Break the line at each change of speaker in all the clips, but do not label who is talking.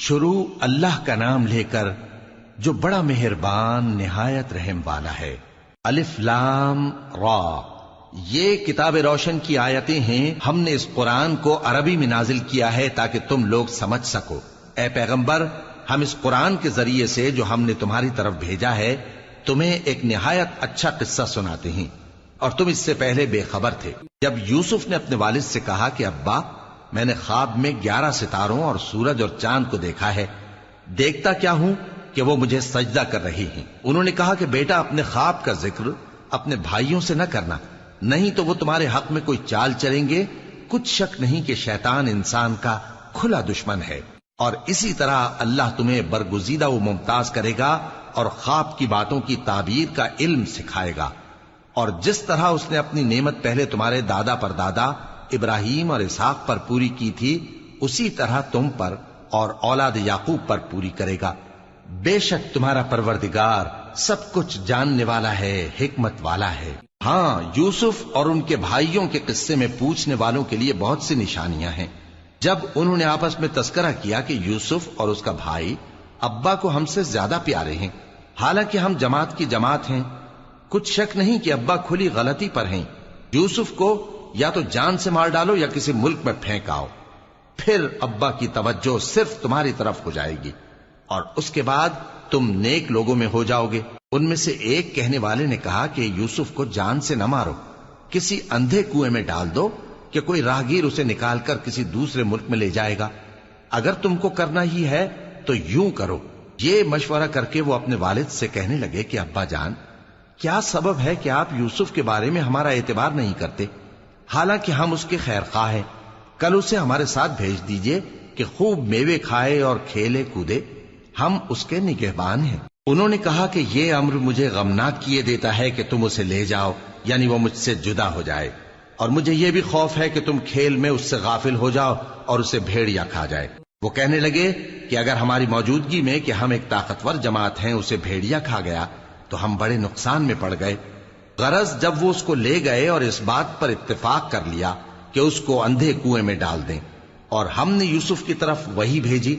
شروع اللہ کا نام لے کر جو بڑا مہربان نہایت رحم والا ہے۔ الف لام را، یہ کتاب روشن کی آیتیں ہیں۔ ہم نے اس قرآن کو عربی میں نازل کیا ہے تاکہ تم لوگ سمجھ سکو۔ اے پیغمبر، ہم اس قرآن کے ذریعے سے جو ہم نے تمہاری طرف بھیجا ہے تمہیں ایک نہایت اچھا قصہ سناتے ہیں، اور تم اس سے پہلے بے خبر تھے۔ جب یوسف نے اپنے والد سے کہا کہ ابا، میں نے خواب میں 11 ستاروں اور سورج اور چاند کو دیکھا ہے، دیکھتا کیا ہوں کہ وہ مجھے سجدہ کر رہی ہیں۔ انہوں نے کہا کہ بیٹا، اپنے خواب کا ذکر اپنے بھائیوں سے نہ کرنا، نہیں تو وہ تمہارے حق میں کوئی چال چلیں گے۔ کچھ شک نہیں کہ شیطان انسان کا کھلا دشمن ہے، اور اسی طرح اللہ تمہیں برگزیدہ و ممتاز کرے گا اور خواب کی باتوں کی تعبیر کا علم سکھائے گا، اور جس طرح اس نے اپنی نعمت پہلے تمہارے دادا پر دادا ابراہیم اور اسحاق پر پوری کی تھی، اسی طرح تم پر اور اولاد یعقوب پر پوری کرے گا۔ بے شک تمہارا پروردگار سب کچھ جاننے والا ہے، حکمت والا ہے۔ ہاں، یوسف اور ان کے بھائیوں کے قصے میں پوچھنے والوں کے لیے بہت سی نشانیاں ہیں۔ جب انہوں نے آپس میں تذکرہ کیا کہ یوسف اور اس کا بھائی ابا کو ہم سے زیادہ پیارے ہیں، حالانکہ ہم جماعت کی جماعت ہیں، کچھ شک نہیں کہ ابا کھلی غلطی پر ہیں۔ یوسف کو یا تو جان سے مار ڈالو یا کسی ملک میں پھینک آؤ، پھر ابا کی توجہ صرف تمہاری طرف ہو جائے گی، اور اس کے بعد تم نیک لوگوں میں ہو جاؤ گے۔ ان میں سے ایک کہنے والے نے کہا کہ یوسف کو جان سے نہ مارو، کسی اندھے کنویں میں ڈال دو کہ کوئی راہگیر اسے نکال کر کسی دوسرے ملک میں لے جائے گا۔ اگر تم کو کرنا ہی ہے تو یوں کرو۔ یہ مشورہ کر کے وہ اپنے والد سے کہنے لگے کہ ابا جان، کیا سبب ہے کہ آپ یوسف کے بارے میں ہمارا اعتبار نہیں کرتے؟ حالانکہ ہم اس کے خیر خواہ ہیں۔ کل اسے ہمارے ساتھ بھیج دیجئے کہ خوب میوے کھائے اور کھیلے کودے، ہم اس کے نگہبان ہیں۔ انہوں نے کہا کہ یہ امر مجھے غمناک کیے دیتا ہے کہ تم اسے لے جاؤ، یعنی وہ مجھ سے جدا ہو جائے، اور مجھے یہ بھی خوف ہے کہ تم کھیل میں اس سے غافل ہو جاؤ اور اسے بھیڑیا کھا جائے۔ وہ کہنے لگے کہ اگر ہماری موجودگی میں کہ ہم ایک طاقتور جماعت ہیں اسے بھیڑیا کھا گیا تو ہم بڑے نقصان میں پڑ گئے۔ غرض جب وہ اس کو لے گئے اور اس بات پر اتفاق کر لیا کہ اس کو اندھے کنویں میں ڈال دیں، اور ہم نے یوسف کی طرف وحی بھیجی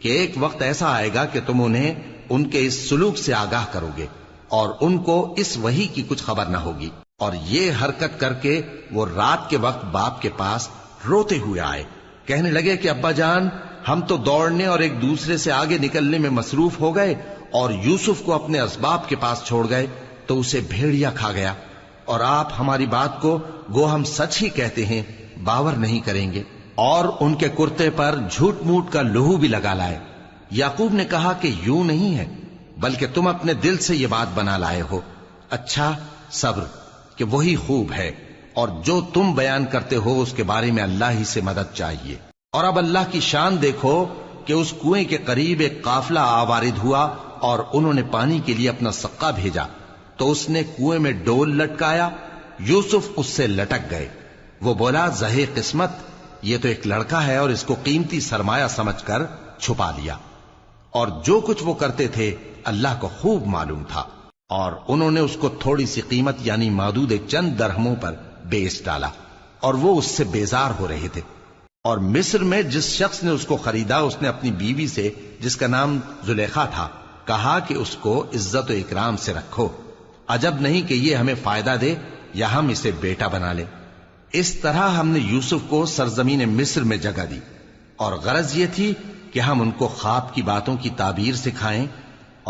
کہ ایک وقت ایسا آئے گا کہ تم انہیں ان کے اس سلوک سے آگاہ کرو گے، اور ان کو اس وحی کی کچھ خبر نہ ہوگی۔ اور یہ حرکت کر کے وہ رات کے وقت باپ کے پاس روتے ہوئے آئے، کہنے لگے کہ ابا جان، ہم تو دوڑنے اور ایک دوسرے سے آگے نکلنے میں مصروف ہو گئے اور یوسف کو اپنے اسباب کے پاس چھوڑ گئے تو اسے بھیڑیا کھا گیا، اور آپ ہماری بات کو گو ہم سچ ہی کہتے ہیں باور نہیں کریں گے۔ اور ان کے کرتے پر جھوٹ موٹ کا لہو بھی لگا لائے۔ یعقوب نے کہا کہ یوں نہیں ہے، بلکہ تم اپنے دل سے یہ بات بنا لائے ہو۔ اچھا، صبر کہ وہی خوب ہے، اور جو تم بیان کرتے ہو اس کے بارے میں اللہ ہی سے مدد چاہیے۔ اور اب اللہ کی شان دیکھو کہ اس کنویں کے قریب ایک قافلہ آوارد ہوا اور انہوں نے پانی کے لیے اپنا سقا بھیجا، تو اس نے کنویں میں ڈول لٹکایا، یوسف اس سے لٹک گئے۔ وہ بولا، زہے قسمت، یہ تو ایک لڑکا ہے، اور اس کو قیمتی سرمایہ سمجھ کر چھپا لیا۔ اور جو کچھ وہ کرتے تھے اللہ کو خوب معلوم تھا، اور انہوں نے اس کو تھوڑی سی قیمت یعنی معدود چند درہموں پر بیچ ڈالا، اور وہ اس سے بیزار ہو رہے تھے۔ اور مصر میں جس شخص نے اس کو خریدا، اس نے اپنی بیوی سے جس کا نام زلیخا تھا کہا کہ اس کو عزت و اکرام سے رکھو، عجب نہیں کہ یہ ہمیں فائدہ دے یا ہم اسے بیٹا بنا لیں۔ اس طرح ہم نے یوسف کو سرزمین مصر میں جگہ دی، اور غرض یہ تھی کہ ہم ان کو خواب کی باتوں کی تعبیر سکھائیں،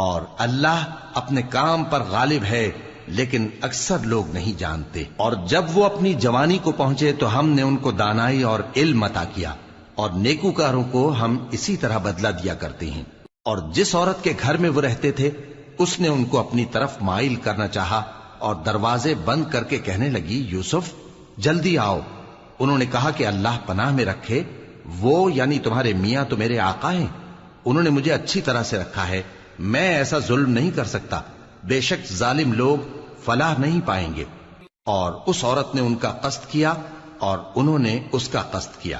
اور اللہ اپنے کام پر غالب ہے لیکن اکثر لوگ نہیں جانتے۔ اور جب وہ اپنی جوانی کو پہنچے تو ہم نے ان کو دانائی اور علم عطا کیا، اور نیکوکاروں کو ہم اسی طرح بدلہ دیا کرتے ہیں۔ اور جس عورت کے گھر میں وہ رہتے تھے اس نے ان کو اپنی طرف مائل کرنا چاہا، اور دروازے بند کر کے کہنے لگی، یوسف جلدی آؤ۔ انہوں نے کہا کہ اللہ پناہ میں رکھے، وہ یعنی تمہارے میاں تو میرے آقا ہیں، انہوں نے مجھے اچھی طرح سے رکھا ہے، میں ایسا ظلم نہیں کر سکتا، بے شک ظالم لوگ فلاح نہیں پائیں گے۔ اور اس عورت نے ان کا قصد کیا اور انہوں نے اس کا قصد کیا۔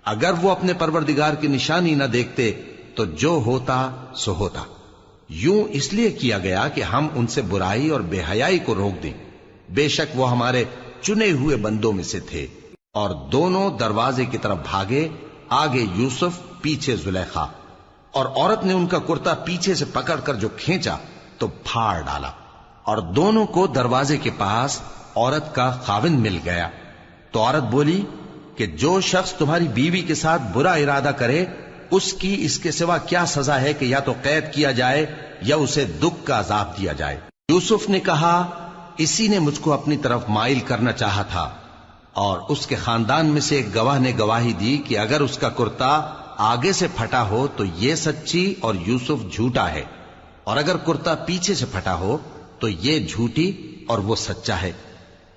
اگر وہ اپنے پروردگار کی نشانی نہ دیکھتے تو جو ہوتا سو ہوتا۔ یوں اس لیے کیا گیا کہ ہم ان سے برائی اور بے حیائی کو روک دیں، بے شک وہ ہمارے چنے ہوئے بندوں میں سے تھے۔ اور دونوں دروازے کی طرف بھاگے، آگے یوسف پیچھے زلیخا۔ اور عورت نے ان کا کرتا پیچھے سے پکڑ کر جو کھینچا تو پھاڑ ڈالا، اور دونوں کو دروازے کے پاس عورت کا خاوند مل گیا۔ تو عورت بولی کہ جو شخص تمہاری بیوی کے ساتھ برا ارادہ کرے اس کی اس کے سوا کیا سزا ہے کہ یا تو قید کیا جائے یا اسے دکھ کا عذاب دیا جائے۔ یوسف نے کہا اسی نے مجھ کو اپنی طرف مائل کرنا چاہا تھا، اور اس کے خاندان میں سے ایک گواہ نے گواہی دی کہ اگر اس کا کرتا آگے سے پھٹا ہو تو یہ سچی اور یوسف جھوٹا ہے، اور اگر کرتا پیچھے سے پھٹا ہو تو یہ جھوٹی اور وہ سچا ہے۔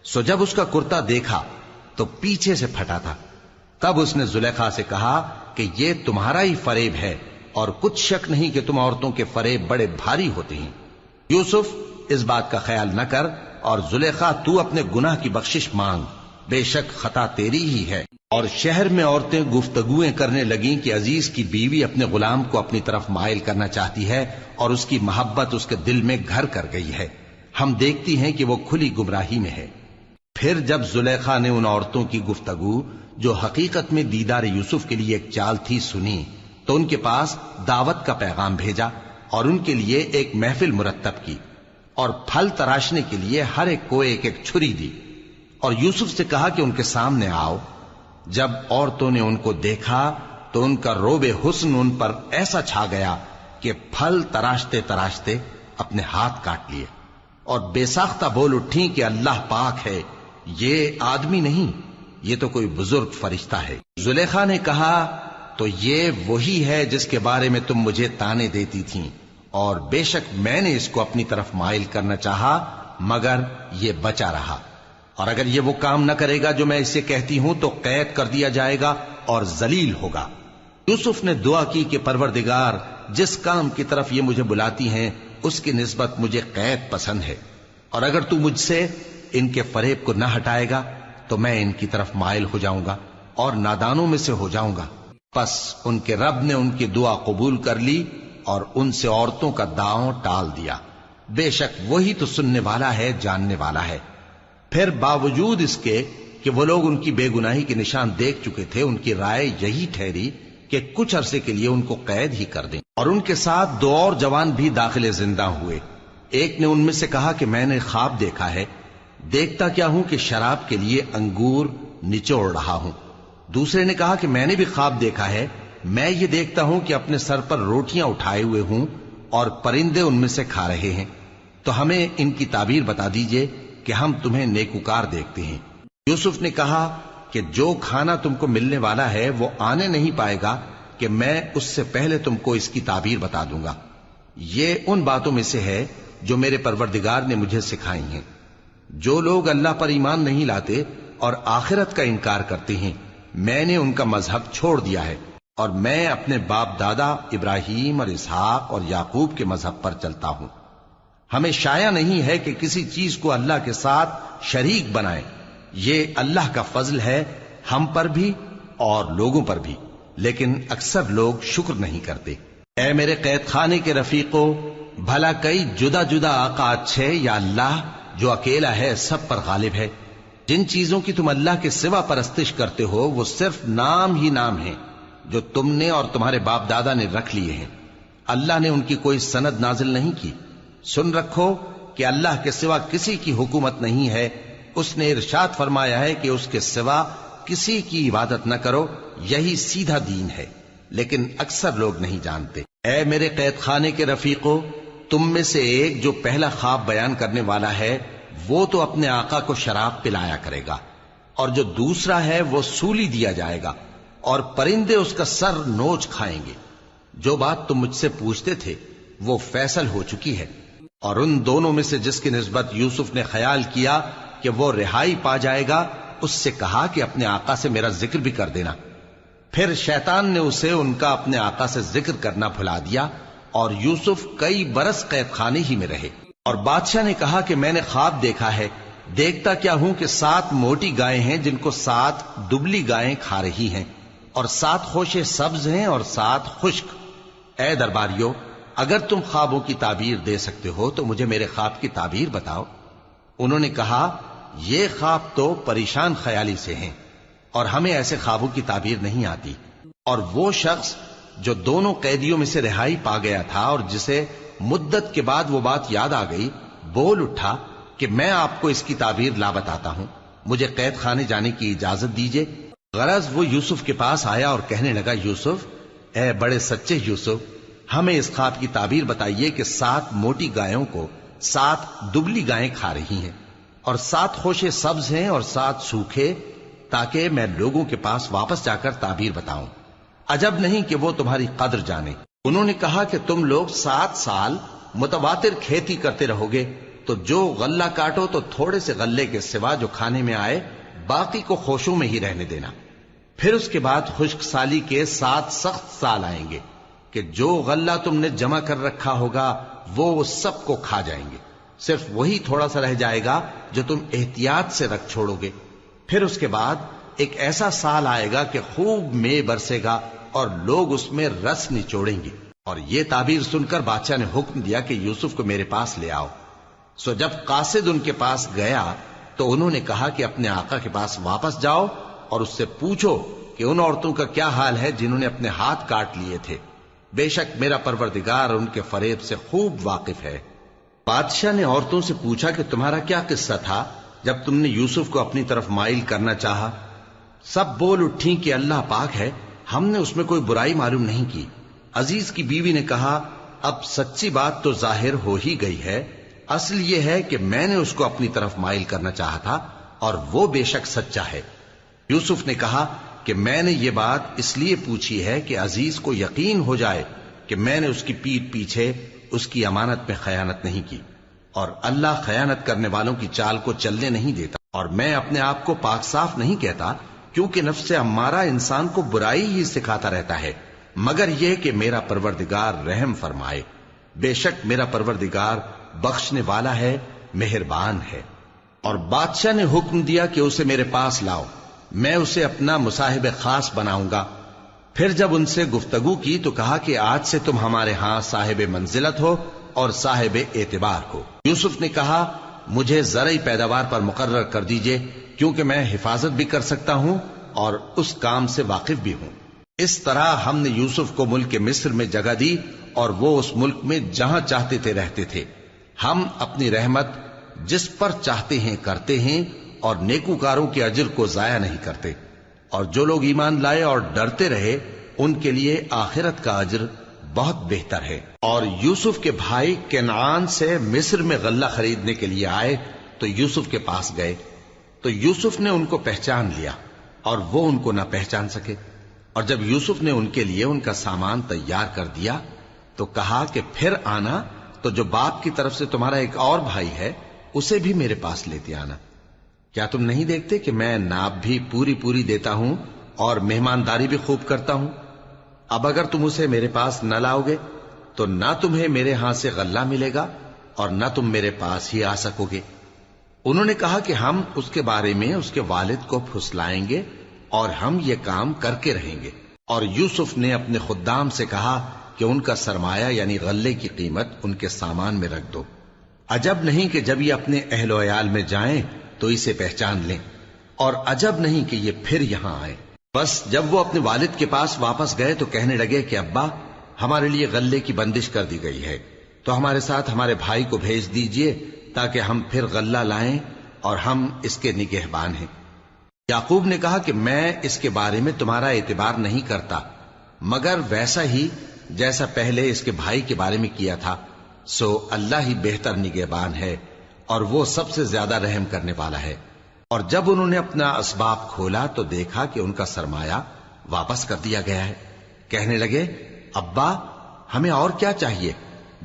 سو جب اس کا کرتا دیکھا تو پیچھے سے پھٹا تھا، تب اس نے زلیخا سے کہا کہ یہ تمہارا ہی فریب ہے، اور کچھ شک نہیں کہ تم عورتوں کے فریب بڑے بھاری ہوتے ہیں۔ یوسف اس بات کا خیال نہ کر، اور زلیخا تو اپنے گناہ کی بخشش مانگ، بے شک خطا تیری ہی ہے۔ اور شہر میں عورتیں گفتگویں کرنے لگیں کہ عزیز کی بیوی اپنے غلام کو اپنی طرف مائل کرنا چاہتی ہے، اور اس کی محبت اس کے دل میں گھر کر گئی ہے، ہم دیکھتی ہیں کہ وہ کھلی گمراہی میں ہے۔ پھر جب زلیخا نے ان عورتوں کی گفتگو جو حقیقت میں دیدار یوسف کے لیے ایک چال تھی سنی، تو ان کے پاس دعوت کا پیغام بھیجا اور ان کے لیے ایک محفل مرتب کی، اور پھل تراشنے کے لیے ہر ایک کو ایک ایک چھری دی، اور یوسف سے کہا کہ ان کے سامنے آؤ۔ جب عورتوں نے ان کو دیکھا تو ان کا روب حسن ان پر ایسا چھا گیا کہ پھل تراشتے تراشتے اپنے ہاتھ کاٹ لیے، اور بے ساختہ بول اٹھیں کہ اللہ پاک ہے، یہ آدمی نہیں، یہ تو کوئی بزرگ فرشتہ ہے۔ زلیخا نے کہا تو یہ وہی ہے جس کے بارے میں تم مجھے تانے دیتی تھیں، اور بے شک میں نے اس کو اپنی طرف مائل کرنا چاہا مگر یہ بچا رہا، اور اگر یہ وہ کام نہ کرے گا جو میں اسے کہتی ہوں تو قید کر دیا جائے گا اور ذلیل ہوگا۔ یوسف نے دعا کی کہ پروردگار جس کام کی طرف یہ مجھے بلاتی ہیں اس کی نسبت مجھے قید پسند ہے، اور اگر تو مجھ سے ان کے فریب کو نہ ہٹائے گا تو میں ان کی طرف مائل ہو جاؤں گا اور نادانوں میں سے ہو جاؤں گا۔ پس ان کے رب نے ان کی دعا قبول کر لی اور ان سے عورتوں کا داؤں ٹال دیا، بے شک وہی تو سننے والا ہے، جاننے والا ہے۔ پھر باوجود اس کے کہ وہ لوگ ان کی بے گناہی کے نشان دیکھ چکے تھے، ان کی رائے یہی ٹھہری کہ کچھ عرصے کے لیے ان کو قید ہی کر دیں، اور ان کے ساتھ دو اور جوان بھی داخل زندہ ہوئے۔ ایک نے ان میں سے کہا کہ میں نے خواب دیکھا ہے، دیکھتا کیا ہوں کہ شراب کے لیے انگور نچوڑ رہا ہوں۔ دوسرے نے کہا کہ میں نے بھی خواب دیکھا ہے، میں یہ دیکھتا ہوں کہ اپنے سر پر روٹیاں اٹھائے ہوئے ہوں اور پرندے ان میں سے کھا رہے ہیں، تو ہمیں ان کی تعبیر بتا دیجئے کہ ہم تمہیں نیکوکار دیکھتے ہیں۔ یوسف نے کہا کہ جو کھانا تم کو ملنے والا ہے وہ آنے نہیں پائے گا کہ میں اس سے پہلے تم کو اس کی تعبیر بتا دوں گا۔ یہ ان باتوں میں سے ہے جو میرے پروردگار نے مجھے سکھائی ہیں۔ جو لوگ اللہ پر ایمان نہیں لاتے اور آخرت کا انکار کرتے ہیں، میں نے ان کا مذہب چھوڑ دیا ہے، اور میں اپنے باپ دادا ابراہیم اور اسحاق اور یعقوب کے مذہب پر چلتا ہوں۔ ہمیں شایع نہیں ہے کہ کسی چیز کو اللہ کے ساتھ شریک بنائیں، یہ اللہ کا فضل ہے ہم پر بھی اور لوگوں پر بھی، لیکن اکثر لوگ شکر نہیں کرتے۔ اے میرے قید خانے کے رفیقو، بھلا کئی جدا جدا آقا اچھے یا اللہ جو اکیلا ہے سب پر غالب ہے؟ جن چیزوں کی تم اللہ کے سوا پرستش کرتے ہو وہ صرف نام ہی نام ہیں جو تم نے اور تمہارے باپ دادا نے رکھ لیے ہیں، اللہ نے ان کی کوئی سند نازل نہیں کی۔ سن رکھو کہ اللہ کے سوا کسی کی حکومت نہیں ہے، اس نے ارشاد فرمایا ہے کہ اس کے سوا کسی کی عبادت نہ کرو، یہی سیدھا دین ہے، لیکن اکثر لوگ نہیں جانتے۔ اے میرے قید خانے کے رفیقو، تم میں سے ایک جو پہلا خواب بیان کرنے والا ہے وہ تو اپنے آقا کو شراب پلایا کرے گا، اور جو دوسرا ہے وہ سولی دیا جائے گا، اور پرندے اس کا سر نوچ کھائیں گے۔ جو بات تم مجھ سے پوچھتے تھے وہ فیصل ہو چکی ہے، اور ان دونوں میں سے جس کی نسبت یوسف نے خیال کیا کہ وہ رہائی پا جائے گا، اس سے کہا کہ اپنے آقا سے میرا ذکر بھی کر دینا۔ پھر شیطان نے اسے ان کا اپنے آقا سے ذکر کرنا بھلا دیا، اور یوسف کئی برس قید خانے ہی میں رہے۔ اور بادشاہ نے کہا کہ میں نے خواب دیکھا ہے، دیکھتا کیا ہوں کہ 7 موٹی گائیں ہیں جن کو 7 دبلی گائیں کھا رہی ہیں، اور 7 خوشے سبز ہیں اور 7 خشک۔ اے درباریو، اگر تم خوابوں کی تعبیر دے سکتے ہو تو مجھے میرے خواب کی تعبیر بتاؤ۔ انہوں نے کہا یہ خواب تو پریشان خیالی سے ہیں، اور ہمیں ایسے خوابوں کی تعبیر نہیں آتی۔ اور وہ شخص جو دونوں قیدیوں میں سے رہائی پا گیا تھا اور جسے مدت کے بعد وہ بات یاد آ گئی، بول اٹھا کہ میں آپ کو اس کی تعبیر لا بتاتا ہوں، مجھے قید خانے جانے کی اجازت دیجیے۔ غرض وہ یوسف کے پاس آیا اور کہنے لگا، یوسف، اے بڑے سچے یوسف، ہمیں اس خواب کی تعبیر بتائیے کہ 7 موٹی گایوں کو 7 دبلی گائیں کھا رہی ہیں، اور 7 خوشے سبز ہیں اور 7 سوکھے، تاکہ میں لوگوں کے پاس واپس جا کر تعبیر بتاؤں۔ عجب نہیں کہ وہ تمہاری قدر جانے۔ انہوں نے کہا کہ تم لوگ 7 سال متواتر کھیتی کرتے رہو گے، تو جو غلہ کاٹو تو تھوڑے سے غلے کے سوا جو کھانے میں آئے باقی کو خوشوں میں ہی رہنے دینا۔ پھر اس کے بعد خشک سالی کے 7 سخت سال آئیں گے کہ جو غلہ تم نے جمع کر رکھا ہوگا وہ سب کو کھا جائیں گے، صرف وہی تھوڑا سا رہ جائے گا جو تم احتیاط سے رکھ چھوڑو گے۔ پھر اس کے بعد ایک ایسا سال آئے گا کہ خوب مے برسے گا اور لوگ اس میں رس نچوڑیں گے۔ اور یہ تعبیر سن کر بادشاہ نے حکم دیا کہ یوسف کو میرے پاس لے آؤ۔ سو جب قاصد ان کے پاس گیا تو انہوں نے کہا کہ اپنے آقا کے پاس واپس جاؤ اور اس سے پوچھو کہ ان عورتوں کا کیا حال ہے جنہوں نے اپنے ہاتھ کاٹ لیے تھے، بے شک میرا پروردگار ان کے فریب سے خوب واقف ہے۔ بادشاہ نے عورتوں سے پوچھا کہ تمہارا کیا قصہ تھا جب تم نے یوسف کو اپنی طرف مائل کرنا چاہا؟ سب بول اٹھیں کہ اللہ پاک ہے، ہم نے اس میں کوئی برائی معلوم نہیں کی۔ عزیز کی بیوی نے کہا، اب سچی بات تو ظاہر ہو ہی گئی ہے، اصل یہ ہے کہ میں نے اس کو اپنی طرف مائل کرنا چاہا تھا اور وہ بے شک سچا ہے۔ یوسف نے کہا کہ میں نے یہ بات اس لیے پوچھی ہے کہ عزیز کو یقین ہو جائے کہ میں نے اس کی پیٹھ پیچھے اس کی امانت میں خیانت نہیں کی، اور اللہ خیانت کرنے والوں کی چال کو چلنے نہیں دیتا، اور میں اپنے آپ کو پاک صاف نہیں کہتا، کیونکہ نفس امارہ انسان کو برائی ہی سکھاتا رہتا ہے، مگر یہ کہ میرا پروردگار رحم فرمائے، بے شک میرا پروردگار بخشنے والا ہے، مہربان ہے۔ اور بادشاہ نے حکم دیا کہ اسے میرے پاس لاؤ، میں اسے اپنا مصاحب خاص بناؤں گا۔ پھر جب ان سے گفتگو کی تو کہا کہ آج سے تم ہمارے ہاں صاحب منزلت ہو اور صاحب اعتبار ہو۔ یوسف نے کہا، مجھے زرعی پیداوار پر مقرر کر دیجئے، کیونکہ میں حفاظت بھی کر سکتا ہوں اور اس کام سے واقف بھی ہوں۔ اس طرح ہم نے یوسف کو ملک مصر میں جگہ دی اور وہ اس ملک میں جہاں چاہتے تھے رہتے تھے۔ ہم اپنی رحمت جس پر چاہتے ہیں کرتے ہیں اور نیکوکاروں کے اجر کو ضائع نہیں کرتے، اور جو لوگ ایمان لائے اور ڈرتے رہے ان کے لیے آخرت کا اجر بہت بہتر ہے۔ اور یوسف کے بھائی کنعان سے مصر میں غلہ خریدنے کے لیے آئے تو یوسف کے پاس گئے، تو یوسف نے ان کو پہچان لیا اور وہ ان کو نہ پہچان سکے۔ اور جب یوسف نے ان کے لیے ان کا سامان تیار کر دیا تو کہا کہ پھر آنا تو جو باپ کی طرف سے تمہارا ایک اور بھائی ہے اسے بھی میرے پاس لیتے آنا۔ کیا تم نہیں دیکھتے کہ میں ناب بھی پوری پوری دیتا ہوں اور مہمانداری بھی خوب کرتا ہوں؟ اب اگر تم اسے میرے پاس نہ لاؤ گے تو نہ تمہیں میرے ہاں سے غلہ ملے گا اور نہ تم میرے پاس ہی آ سکو گے۔ انہوں نے کہا کہ ہم اس کے بارے میں اس کے والد کو پھسلائیں گے اور ہم یہ کام کر کے رہیں گے۔ اور یوسف نے اپنے خدام سے کہا کہ ان کا سرمایہ یعنی غلے کی قیمت ان کے سامان میں رکھ دو۔ عجب نہیں کہ جب یہ اپنے اہل و عیال میں جائیں تو اسے پہچان لیں، اور عجب نہیں کہ یہ پھر یہاں آئیں۔ بس جب وہ اپنے والد کے پاس واپس گئے تو کہنے لگے کہ ابا، ہمارے لیے غلے کی بندش کر دی گئی ہے، تو ہمارے ساتھ ہمارے بھائی کو بھیج دیجئے تاکہ ہم پھر غلہ لائیں اور ہم اس کے نگہبان ہیں۔ یعقوب نے کہا کہ میں اس کے بارے میں تمہارا اعتبار نہیں کرتا، مگر ویسا ہی جیسا پہلے اس کے بھائی کے بارے میں کیا تھا، سو اللہ ہی بہتر نگہبان ہے اور وہ سب سے زیادہ رحم کرنے والا ہے۔ اور جب انہوں نے اپنا اسباب کھولا تو دیکھا کہ ان کا سرمایہ واپس کر دیا گیا ہے۔ کہنے لگے، ابا ہمیں اور کیا چاہیے؟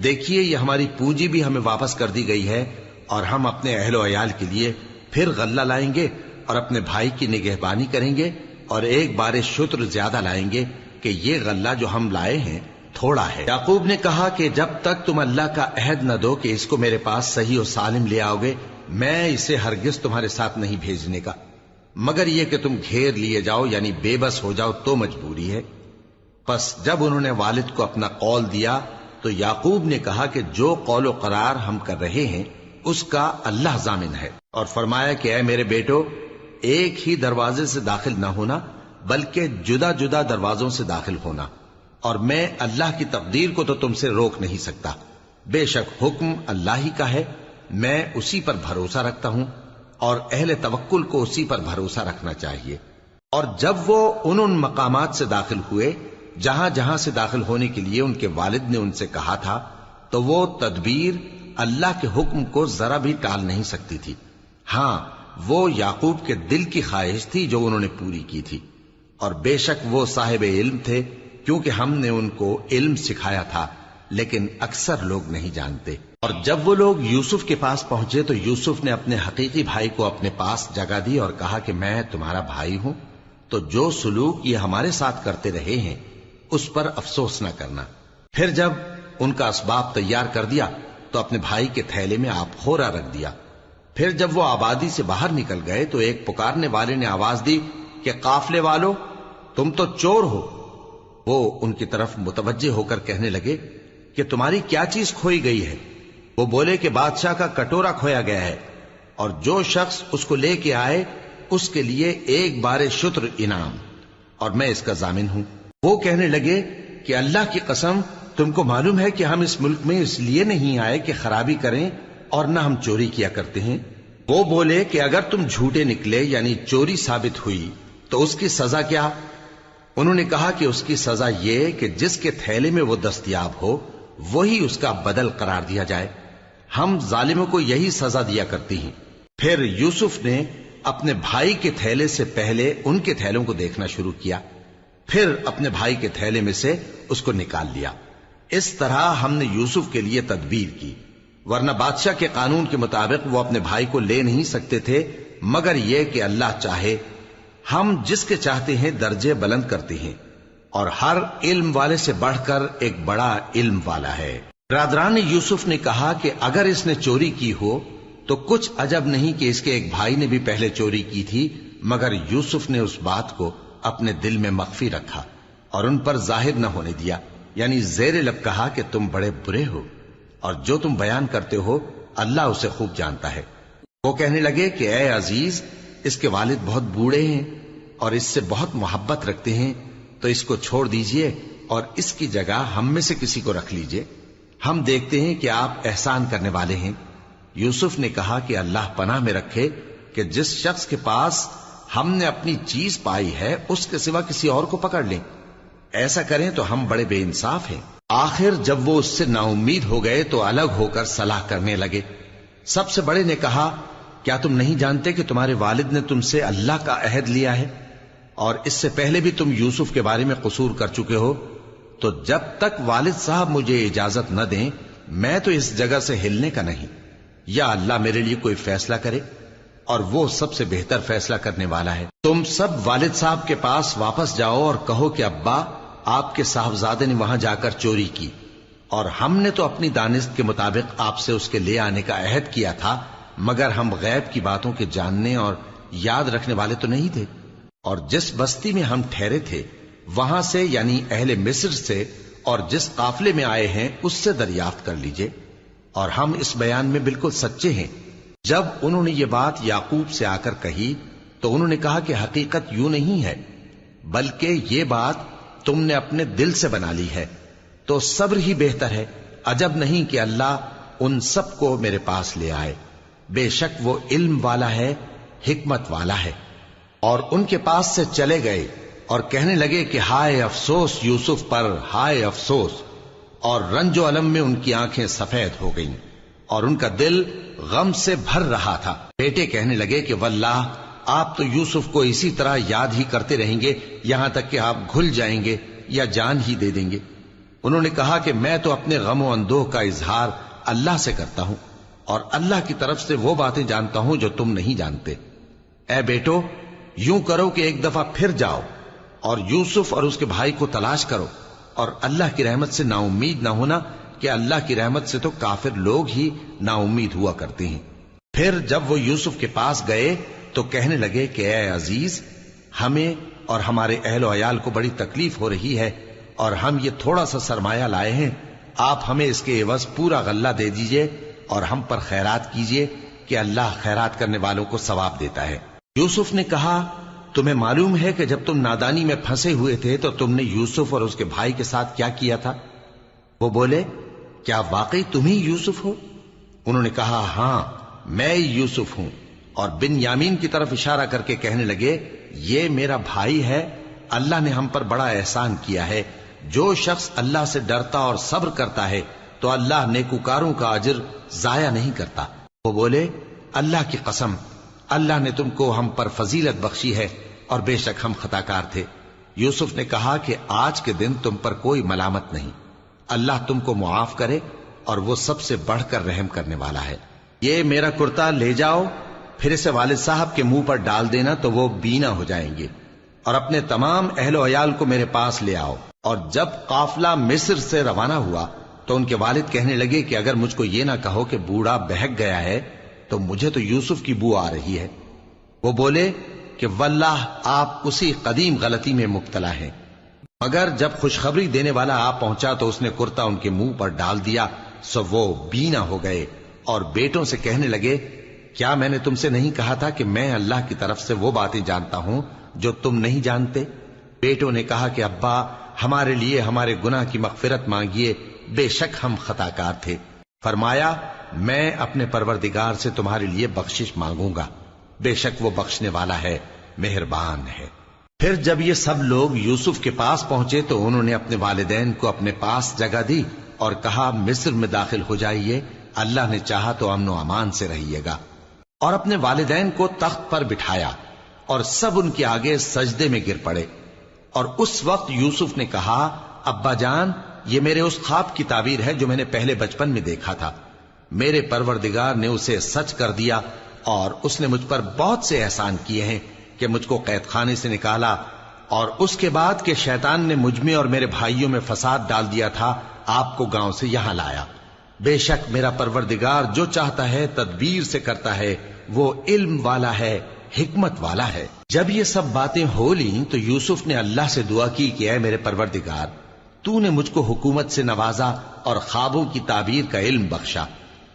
دیکھیے یہ ہماری پونجی بھی ہمیں واپس کر دی گئی ہے، اور ہم اپنے اہل و عیال کے لیے پھر غلہ لائیں گے اور اپنے بھائی کی نگہبانی کریں گے، اور ایک بار شتر زیادہ لائیں گے کہ یہ غلہ جو ہم لائے ہیں تھوڑا ہے۔ یعقوب نے کہا کہ جب تک تم اللہ کا عہد نہ دو کہ اس کو میرے پاس صحیح و سالم لے آؤ گے، میں اسے ہرگز تمہارے ساتھ نہیں بھیجنے کا، مگر یہ کہ تم گھیر لیے جاؤ یعنی بے بس ہو جاؤ تو مجبوری ہے۔ پس جب انہوں نے والد کو اپنا قول دیا تو یعقوب نے کہا کہ جو قول و قرار ہم کر رہے ہیں اس کا اللہ ضامن ہے، اور فرمایا کہ اے میرے بیٹو، ایک ہی دروازے سے داخل نہ ہونا بلکہ جدا جدا دروازوں سے داخل ہونا، اور میں اللہ کی تقدیر کو تو تم سے روک نہیں سکتا. بے شک حکم اللہ ہی کا ہے، میں اسی پر بھروسہ رکھتا ہوں، اور اہل توکل کو اسی پر بھروسہ رکھنا چاہیے. اور جب وہ ان مقامات سے داخل ہوئے جہاں جہاں سے داخل ہونے کے لیے ان کے والد نے ان سے کہا تھا، تو وہ تدبیر اللہ کے حکم کو ذرا بھی ٹال نہیں سکتی تھی. ہاں، وہ یعقوب کے دل کی خواہش تھی جو انہوں نے پوری کی تھی، اور بے شک وہ صاحب علم تھے، کیونکہ ہم نے ان کو علم سکھایا تھا، لیکن اکثر لوگ نہیں جانتے. اور جب وہ لوگ یوسف کے پاس پہنچے تو یوسف نے اپنے حقیقی بھائی کو اپنے پاس جگہ دی اور کہا کہ میں تمہارا بھائی ہوں، تو جو سلوک یہ ہمارے ساتھ کرتے رہے ہیں اس پر افسوس نہ کرنا. پھر جب ان کا اسباب تیار کر دیا تو اپنے بھائی کے تھیلے میں آپ خورا رکھ دیا. پھر جب وہ آبادی سے باہر نکل گئے تو ایک پکارنے والے نے آواز دی کہ قافلے والو، تم تو چور ہو. وہ ان کی طرف متوجہ ہو کر کہنے لگے کہ تمہاری کیا چیز کھوئی گئی ہے؟ وہ بولے کہ بادشاہ کا کٹورا کھویا گیا ہے، اور جو شخص اس کو لے کے آئے اس کے لیے ایک بار شتر انعام، اور میں اس کا ضامن ہوں. وہ کہنے لگے کہ اللہ کی قسم، تم کو معلوم ہے کہ ہم اس ملک میں اس لیے نہیں آئے کہ خرابی کریں، اور نہ ہم چوری کیا کرتے ہیں. وہ بولے کہ اگر تم جھوٹے نکلے یعنی چوری ثابت ہوئی تو اس کی سزا کیا؟ انہوں نے کہا کہ اس کی سزا یہ کہ جس کے تھیلے میں وہ دستیاب ہو وہی اس کا بدل قرار دیا جائے. ہم ظالموں کو یہی سزا دیا کرتی ہیں. پھر یوسف نے اپنے بھائی کے تھیلے سے پہلے ان کے تھیلوں کو دیکھنا شروع کیا، پھر اپنے بھائی کے تھیلے میں سے اس کو نکال لیا. اس طرح ہم نے یوسف کے لیے تدبیر کی، ورنہ بادشاہ کے قانون کے مطابق وہ اپنے بھائی کو لے نہیں سکتے تھے مگر یہ کہ اللہ چاہے. ہم جس کے چاہتے ہیں درجے بلند کرتے ہیں، اور ہر علم والے سے بڑھ کر ایک بڑا علم والا ہے. برادران یوسف نے کہا کہ اگر اس نے چوری کی ہو تو کچھ عجب نہیں کہ اس کے ایک بھائی نے بھی پہلے چوری کی تھی، مگر یوسف نے اس بات کو اپنے دل میں مخفی رکھا اور ان پر ظاہر نہ ہونے دیا، یعنی زیر لب کہا کہ تم بڑے برے ہو، اور جو تم بیان کرتے ہو اللہ اسے خوب جانتا ہے. وہ کہنے لگے کہ اے عزیز، اس کے والد بہت بوڑھے ہیں اور اس سے بہت محبت رکھتے ہیں، تو اس کو چھوڑ دیجئے اور اس کی جگہ ہم میں سے کسی کو رکھ لیجئے، ہم دیکھتے ہیں کہ آپ احسان کرنے والے ہیں. یوسف نے کہا کہ اللہ پناہ میں رکھے کہ جس شخص کے پاس ہم نے اپنی چیز پائی ہے اس کے سوا کسی اور کو پکڑ لیں، ایسا کریں تو ہم بڑے بے انصاف ہیں. آخر جب وہ اس سے نا امید ہو گئے تو الگ ہو کر صلاح کرنے لگے. سب سے بڑے نے کہا کیا تم نہیں جانتے کہ تمہارے والد نے تم سے اللہ کا عہد لیا ہے، اور اس سے پہلے بھی تم یوسف کے بارے میں قصور کر چکے ہو، تو جب تک والد صاحب مجھے اجازت نہ دیں میں تو اس جگہ سے ہلنے کا نہیں، یا اللہ میرے لیے کوئی فیصلہ کرے، اور وہ سب سے بہتر فیصلہ کرنے والا ہے. تم سب والد صاحب کے پاس واپس جاؤ اور کہو کہ ابا، آپ کے صاحبزادے نے وہاں جا کر چوری کی، اور ہم نے تو اپنی دانست کے مطابق آپ سے اس کے لے آنے کا عہد کیا تھا، مگر ہم غیب کی باتوں کے جاننے اور یاد رکھنے والے تو نہیں تھے. اور جس بستی میں ہم ٹھہرے تھے وہاں سے یعنی اہل مصر سے اور جس قافلے میں آئے ہیں اس سے دریافت کر لیجئے، اور ہم اس بیان میں بالکل سچے ہیں. جب انہوں نے یہ بات یعقوب سے آ کر کہی تو انہوں نے کہا کہ حقیقت یوں نہیں ہے، بلکہ یہ بات تم نے اپنے دل سے بنا لی ہے، تو صبر ہی بہتر ہے. عجب نہیں کہ اللہ ان سب کو میرے پاس لے آئے، بے شک وہ علم والا ہے، حکمت والا ہے. اور ان کے پاس سے چلے گئے اور کہنے لگے کہ ہائے افسوس یوسف پر، ہائے افسوس. اور رنج و الم میں ان کی آنکھیں سفید ہو گئیں اور ان کا دل غم سے بھر رہا تھا. بیٹے کہنے لگے کہ واللہ آپ تو یوسف کو اسی طرح یاد ہی کرتے رہیں گے یہاں تک کہ آپ گھل جائیں گے یا جان ہی دے دیں گے. انہوں نے کہا کہ میں تو اپنے غم و اندوہ کا اظہار اللہ سے کرتا ہوں، اور اللہ کی طرف سے وہ باتیں جانتا ہوں جو تم نہیں جانتے. اے بیٹو، یوں کرو کہ ایک دفعہ پھر جاؤ اور یوسف اور اس کے بھائی کو تلاش کرو، اور اللہ کی رحمت سے نا امید نہ ہونا کہ اللہ کی رحمت سے تو کافر لوگ ہی نا امید ہوا کرتے ہیں. پھر جب وہ یوسف کے پاس گئے تو کہنے لگے کہ اے عزیز، ہمیں اور ہمارے اہل و عیال کو بڑی تکلیف ہو رہی ہے، اور ہم یہ تھوڑا سا سرمایہ لائے ہیں، آپ ہمیں اس کے عوض پورا غلہ دے دیجئے اور ہم پر خیرات کیجئے کہ اللہ خیرات کرنے والوں کو ثواب دیتا ہے. یوسف نے کہا تمہیں معلوم ہے کہ جب تم نادانی میں پھنسے ہوئے تھے تو تم نے یوسف اور اس کے بھائی کے ساتھ کیا کیا تھا؟ وہ بولے کیا واقعی تم ہی یوسف ہو؟ انہوں نے کہا ہاں میں یوسف ہوں، اور بن یامین کی طرف اشارہ کر کے کہنے لگے یہ میرا بھائی ہے، اللہ نے ہم پر بڑا احسان کیا ہے، جو شخص اللہ سے ڈرتا اور صبر کرتا ہے تو اللہ نیکوکاروں کا اجر ضائع نہیں کرتا۔ وہ بولے اللہ کی قسم اللہ نے تم کو ہم پر فضیلت بخشی ہے اور بے شک ہم خطا کار تھے۔ یوسف نے کہا کہ آج کے دن تم پر کوئی ملامت نہیں، اللہ تم کو معاف کرے اور وہ سب سے بڑھ کر رحم کرنے والا ہے۔ یہ میرا کرتا لے جاؤ، پھر اسے والد صاحب کے منہ پر ڈال دینا تو وہ بینا ہو جائیں گے، اور اپنے تمام اہل و عیال کو میرے پاس لے آؤ۔ اور جب قافلہ مصر سے روانہ ہوا تو ان کے والد کہنے لگے کہ اگر مجھ کو یہ نہ کہو کہ بوڑھا بہک گیا ہے تو مجھے تو یوسف کی بو آ رہی ہے۔ وہ بولے کہ واللہ آپ اسی قدیم غلطی میں مبتلا ہیں۔ مگر جب خوشخبری دینے والا آ پہنچا تو اس نے کرتا ان کے منہ پر ڈال دیا، سو وہ بینا ہو گئے اور بیٹوں سے کہنے لگے کیا میں نے تم سے نہیں کہا تھا کہ میں اللہ کی طرف سے وہ باتیں جانتا ہوں جو تم نہیں جانتے؟ بیٹوں نے کہا کہ ابا ہمارے لیے ہمارے گناہ کی مغفرت مانگیے، بے شک ہم خطا کار تھے۔ فرمایا میں اپنے پروردگار سے تمہارے لیے بخشش مانگوں گا، بے شک وہ بخشنے والا ہے، مہربان ہے۔ پھر جب یہ سب لوگ یوسف کے پاس پہنچے تو انہوں نے اپنے والدین کو اپنے پاس جگہ دی اور کہا مصر میں داخل ہو جائیے، اللہ نے چاہا تو امن و امان سے رہیے گا۔ اور اپنے والدین کو تخت پر بٹھایا اور سب ان کے آگے سجدے میں گر پڑے۔ اور اس وقت یوسف نے کہا ابا جان یہ میرے اس خواب کی تعبیر ہے جو میں نے پہلے بچپن میں دیکھا تھا، میرے پروردگار نے اسے سچ کر دیا اور اس نے مجھ پر بہت سے احسان کیے ہیں کہ مجھ کو قید خانے سے نکالا، اور اس کے بعد کہ شیطان نے مجھ میں اور میرے بھائیوں میں فساد ڈال دیا تھا آپ کو گاؤں سے یہاں لایا۔ بے شک میرا پروردگار جو چاہتا ہے تدبیر سے کرتا ہے، وہ علم والا ہے، حکمت والا ہے۔ جب یہ سب باتیں ہو لیں تو یوسف نے اللہ سے دعا کی کہ اے میرے پروردگار تو نے مجھ کو حکومت سے نوازا اور خوابوں کی تعبیر کا علم بخشا۔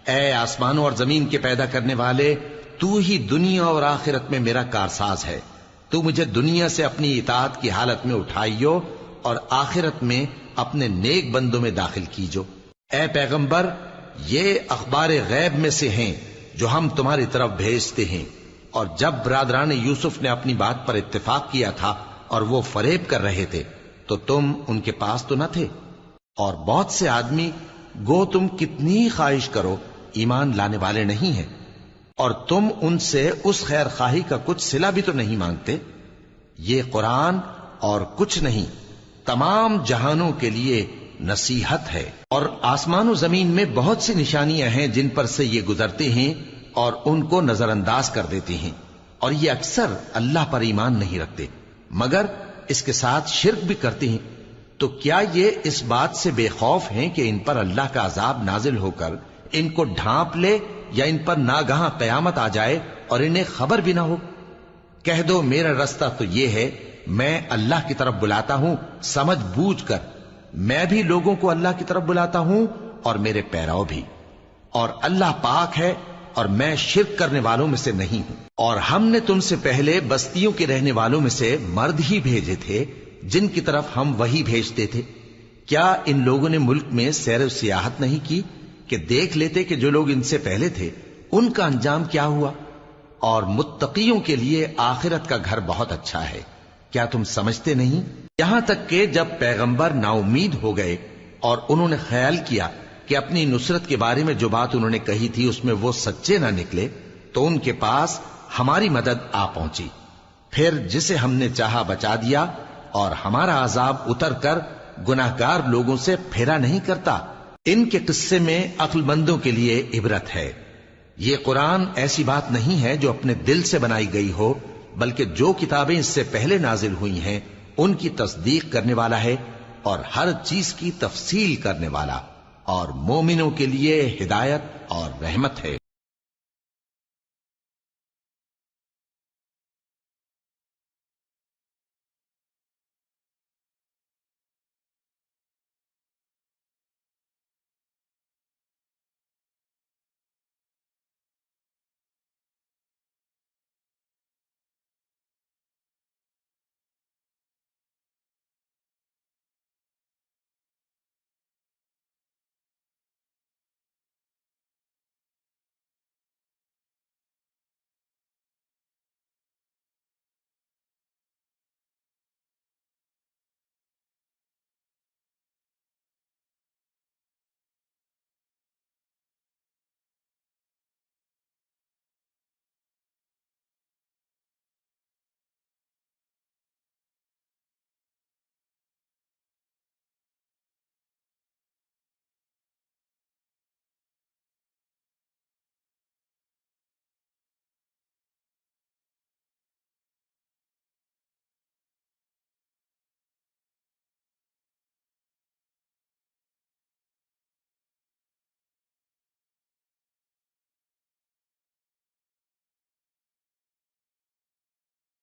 اے آسمانوں اور زمین کے پیدا کرنے والے، تو ہی دنیا اور آخرت میں میرا کارساز ہے، تو مجھے دنیا سے اپنی اطاعت کی حالت میں اٹھائیو اور آخرت میں اپنے نیک بندوں میں داخل کیجو۔ اے پیغمبر یہ اخبار غیب میں سے ہیں جو ہم تمہاری طرف بھیجتے ہیں۔ اور جب برادران یوسف نے اپنی بات پر اتفاق کیا تھا اور وہ فریب کر رہے تھے تو تم ان کے پاس تو نہ تھے، اور بہت سے آدمی گو تم کتنی خواہش کرو ایمان لانے والے نہیں ہیں، اور تم ان سے اس خیر خواہی کا کچھ صلہ بھی تو نہیں مانگتے۔ یہ قرآن اور کچھ نہیں تمام جہانوں کے لیے نصیحت ہے، اور آسمان و زمین میں بہت سی نشانیاں ہیں جن پر سے یہ گزرتے ہیں اور ان کو نظر انداز کر دیتے ہیں، اور یہ اکثر اللہ پر ایمان نہیں رکھتے مگر اس کے ساتھ شرک بھی کرتے ہیں۔ تو کیا یہ اس بات سے بے خوف ہیں کہ ان پر اللہ کا عذاب نازل ہو کر ان کو ڈھانپ لے یا ان پر ناگہاں قیامت آ جائے اور انہیں خبر بھی نہ ہو؟ کہہ دو میرا رستہ تو یہ ہے، میں اللہ کی طرف بلاتا ہوں سمجھ بوجھ کر، میں بھی لوگوں کو اللہ کی طرف بلاتا ہوں اور میرے پیرو بھی، اور اللہ پاک ہے اور میں شرک کرنے والوں میں سے نہیں ہوں۔ اور ہم نے تم سے پہلے بستیوں کے رہنے والوں میں سے مرد ہی بھیجے تھے جن کی طرف ہم وہی بھیجتے تھے۔ کیا ان لوگوں نے ملک میں سیر و سیاحت نہیں کی کہ دیکھ لیتے کہ جو لوگ ان سے پہلے تھے ان کا انجام کیا ہوا؟ اور متقیوں کے لیے آخرت کا گھر بہت اچھا ہے، کیا تم سمجھتے نہیں؟ یہاں تک کہ جب پیغمبر نا امید ہو گئے اور انہوں نے خیال کیا کہ اپنی نصرت کے بارے میں جو بات انہوں نے کہی تھی اس میں وہ سچے نہ نکلے، تو ان کے پاس ہماری مدد آ پہنچی، پھر جسے ہم نے چاہا بچا دیا، اور ہمارا عذاب اتر کر گناہگار لوگوں سے پھیرا نہیں کرتا۔ ان کے قصے میں عقل مندوں کے لیے عبرت ہے۔ یہ قرآن ایسی بات نہیں ہے جو اپنے دل سے بنائی گئی ہو، بلکہ جو کتابیں اس سے پہلے نازل ہوئی ہیں ان کی تصدیق کرنے والا ہے اور ہر چیز کی تفصیل کرنے والا، اور مومنوں کے لیے ہدایت اور رحمت ہے۔